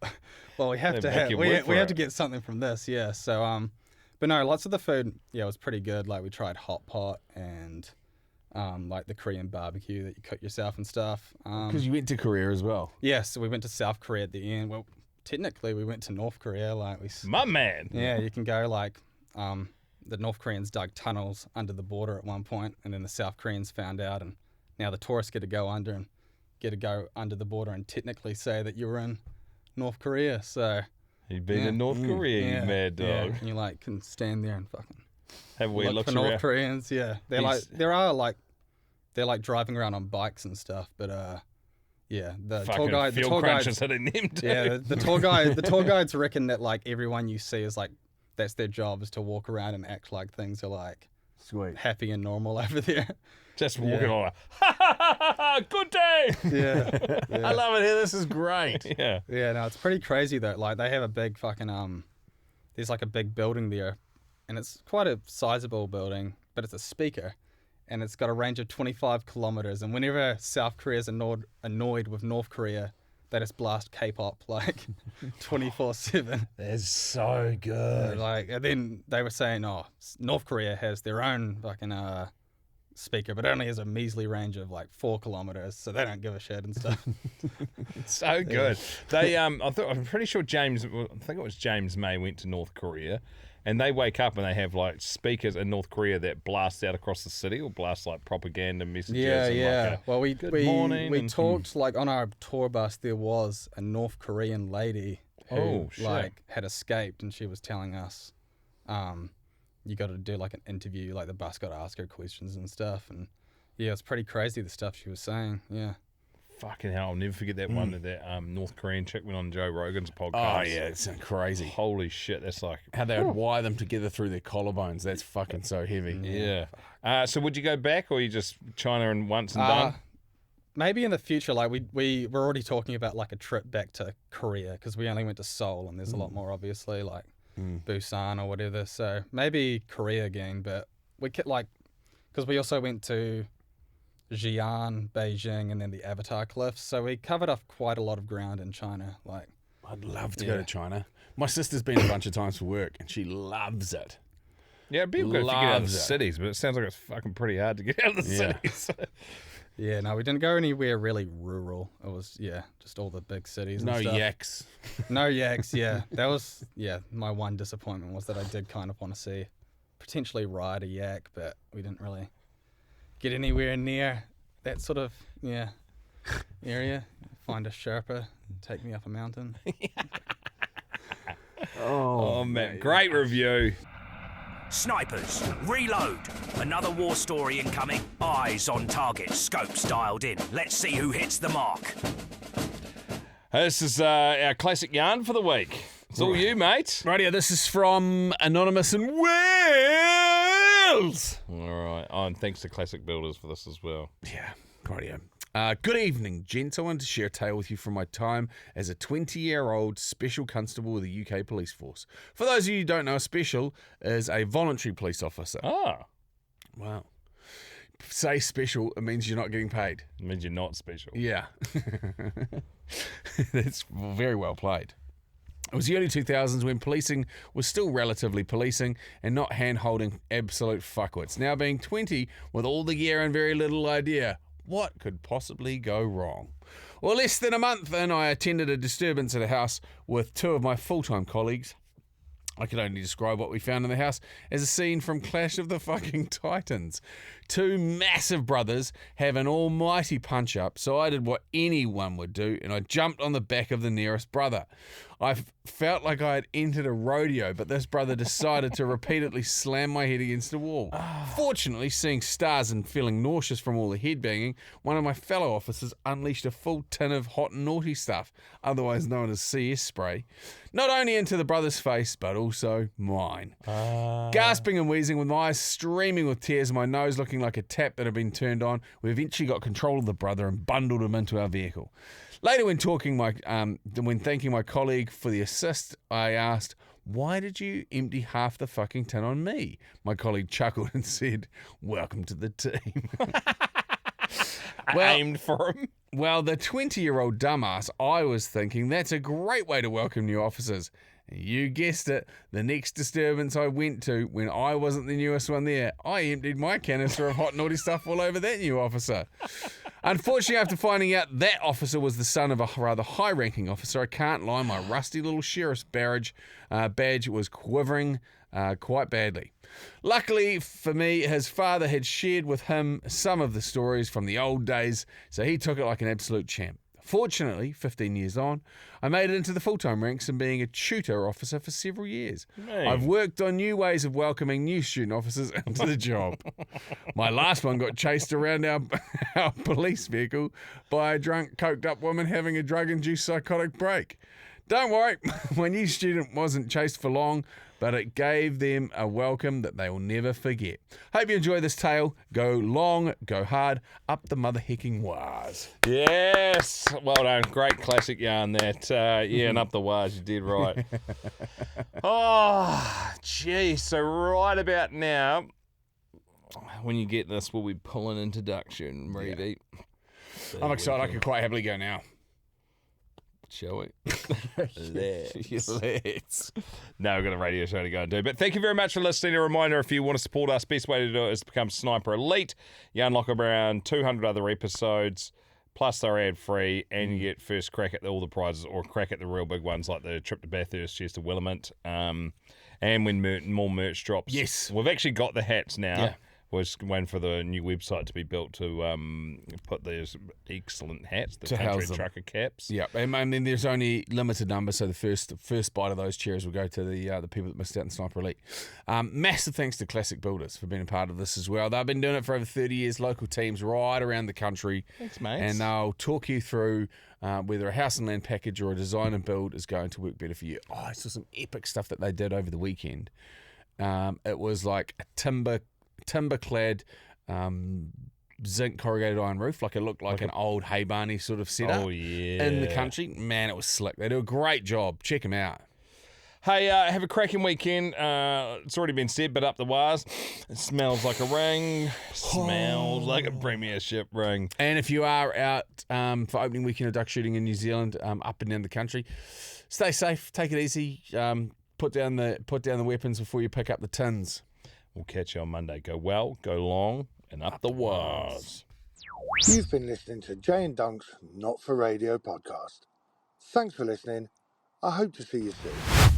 well, we have They to make have you we work for have it. to get something from this. Yeah. So but no, lots of the food was pretty good. Like we tried hot pot and like the Korean barbecue that you cook yourself and stuff. Because you went to Korea as well. Yeah, so we went to South Korea at the end. Well, technically we went to North Korea. Like My man. yeah, you can go like the North Koreans dug tunnels under the border at one point, and then the South Koreans found out, and now the tourists get to go under and get to go under the border and technically say that you were in North Korea. So You've been in North Korea, you mad dog. Yeah, and you like can stand there and fucking Have we look looked for North around? Koreans. Yeah, they're like driving around on bikes and stuff. But yeah, the Fucking tour guide, the fuel tour crunch guides, is hitting them too. yeah, the tour guides reckon that like everyone you see is like that's their job is to walk around and act like things are like Sweet. happy and normal over there. Just walking on like, ha ha ha ha ha, good day. Yeah, I love it here. This is great. Yeah. yeah. No, it's pretty crazy though. Like they have a big fucking there's like a big building there, and it's quite a sizable building, but it's a speaker, and it's got a range of 25 kilometers. And whenever South Korea's annoyed with North Korea, they just blast K-pop like 24/7. That's so good. Like, and then they were saying, oh, North Korea has their own fucking speaker, but it only has a measly range of like 4 kilometers, so they don't give a shit and stuff. So good. They I'm pretty sure I think it was James May went to North Korea, and they wake up and they have like speakers in North Korea that blast out across the city or blast like propaganda messages. Yeah, and yeah. Like Well, we morning talked like on our tour bus. There was a North Korean lady who shit. like had escaped, and she was telling us, you got to do like an interview. Like the bus got to ask her questions and stuff, and yeah, it's pretty crazy the stuff she was saying. Yeah. fucking hell, I'll never forget that one that North Korean chick went on Joe Rogan's podcast. Oh, yeah, it's crazy. Holy shit, that's like... How they would wire them together through their collarbones. That's fucking so heavy. Yeah. So would you go back, or you just China and once and done? Maybe in the future, like we're already talking about like a trip back to Korea, because we only went to Seoul, and there's a lot more obviously like Busan or whatever. So maybe Korea again, but we could like, because we also went to Xi'an, Beijing, and then the Avatar Cliffs. So we covered off quite a lot of ground in China. Like, I'd love to go to China. My sister's been a bunch of times for work, and she loves it. Yeah, it'd be good to get out of the Loves it. cities, but it sounds like it's fucking pretty hard to get out of the Yeah. cities. yeah, no, we didn't go anywhere really rural. It was just all the big cities. No and stuff. yaks. No yaks. Yeah, that was my one disappointment was that I did kind of want to see potentially ride a yak, but we didn't really get anywhere near that sort of area. Find a Sherpa, take me up a mountain. Oh, man. Great review. Snipers, reload. Another war story incoming. Eyes on target, scopes dialed in. Let's see who hits the mark. This is our classic yarn for the week. It's all you, mate. Rightio, this is from Anonymous in Wales. All right. Oh, and thanks to Classic Builders for this as well. Yeah, rightio. Good evening, gents. I wanted to share a tale with you from my time as a 20-year-old special constable with the UK Police Force. For those of you who don't know, a special is a voluntary police officer. Ah. Wow. Say special, it means you're not getting paid. It means you're not special. Yeah. That's very well played. It was the early 2000s when policing was still relatively policing and not hand-holding absolute fuckwits. Now being 20 with all the gear and very little idea, what could possibly go wrong? Well, less than a month in, I attended a disturbance at a house with two of my full-time colleagues. I could only describe what we found in the house as a scene from Clash of the fucking Titans. Two massive brothers have an almighty punch-up, so I did what anyone would do, and I jumped on the back of the nearest brother. I felt like I had entered a rodeo, but this brother decided to repeatedly slam my head against a wall. Fortunately, seeing stars and feeling nauseous from all the headbanging, one of my fellow officers unleashed a full tin of hot and naughty stuff, otherwise known as CS spray, not only into the brother's face, but also mine. Gasping and wheezing with my eyes streaming with tears and my nose looking like a tap that had been turned on, we eventually got control of the brother and bundled him into our vehicle. Later, when thanking my colleague for the assist, I asked, "Why did you empty half the fucking tin on me?" My colleague chuckled and said, "Welcome to the team." Aimed for him. Well, the 20-year-old dumbass, I was thinking that's a great way to welcome new officers. You guessed it, the next disturbance I went to, when I wasn't the newest one there, I emptied my canister of hot naughty stuff all over that new officer. Unfortunately, after finding out that officer was the son of a rather high-ranking officer, I can't lie, my rusty little sheriff's badge was quivering quite badly. Luckily for me, his father had shared with him some of the stories from the old days, so he took it like an absolute champ. Fortunately, 15 years on, I made it into the full-time ranks and being a tutor officer for several years. I've worked on new ways of welcoming new student officers into the job. My last one got chased around our police vehicle by a drunk, coked-up woman having a drug-induced psychotic break. Don't worry, my new student wasn't chased for long, but it gave them a welcome that they will never forget. Hope you enjoy this tale. Go long, go hard, up the mother-hecking wires. Yes. Well done. Great classic yarn that. Yeah, and up the wires, you did right. Oh, gee. So right about now, when you get this, we'll be pulling introduction, Reedy. Yeah. I'm excited. I could quite happily go now. Shall we? Let's. No, we've got a radio show to go and do. But thank you very much for listening. A reminder, if you want to support us, best way to do it is to become Sniper Elite. You unlock around 200 other episodes, plus they're ad-free, and you get first crack at all the prizes, or crack at the real big ones like the trip to Bathurst, Chester, Willamette, and when more merch drops. Yes. We've actually got the hats now. Yeah. We're just waiting for the new website to be built to put those excellent hats, the To country house them. trucker caps. Yeah, and then there's only limited numbers, so the first bite of those chairs will go to the people that missed out in Sniper Elite. Massive thanks to Classic Builders for being a part of this as well. They've been doing it for over 30 years, local teams right around the country. Thanks, mates. And they'll talk you through whether a house and land package or a design and build is going to work better for you. Oh, I saw some epic stuff that they did over the weekend. It was like a timber-clad zinc corrugated iron roof, like it looked like an old hay barney sort of setup. Oh, yeah. In the country. Man, it was slick. They do a great job. Check them out. Hey, have a cracking weekend. It's already been said, but up the wires. It smells like a ring. Smells like a premiership ring. And if you are out for opening weekend of duck shooting in New Zealand, up and down the country, stay safe. Take it easy. Put down the weapons before you pick up the tins. We'll catch you on Monday. Go well, go long, and up the wires. You've been listening to Jay and Dunc's Not For Radio podcast. Thanks for listening. I hope to see you soon.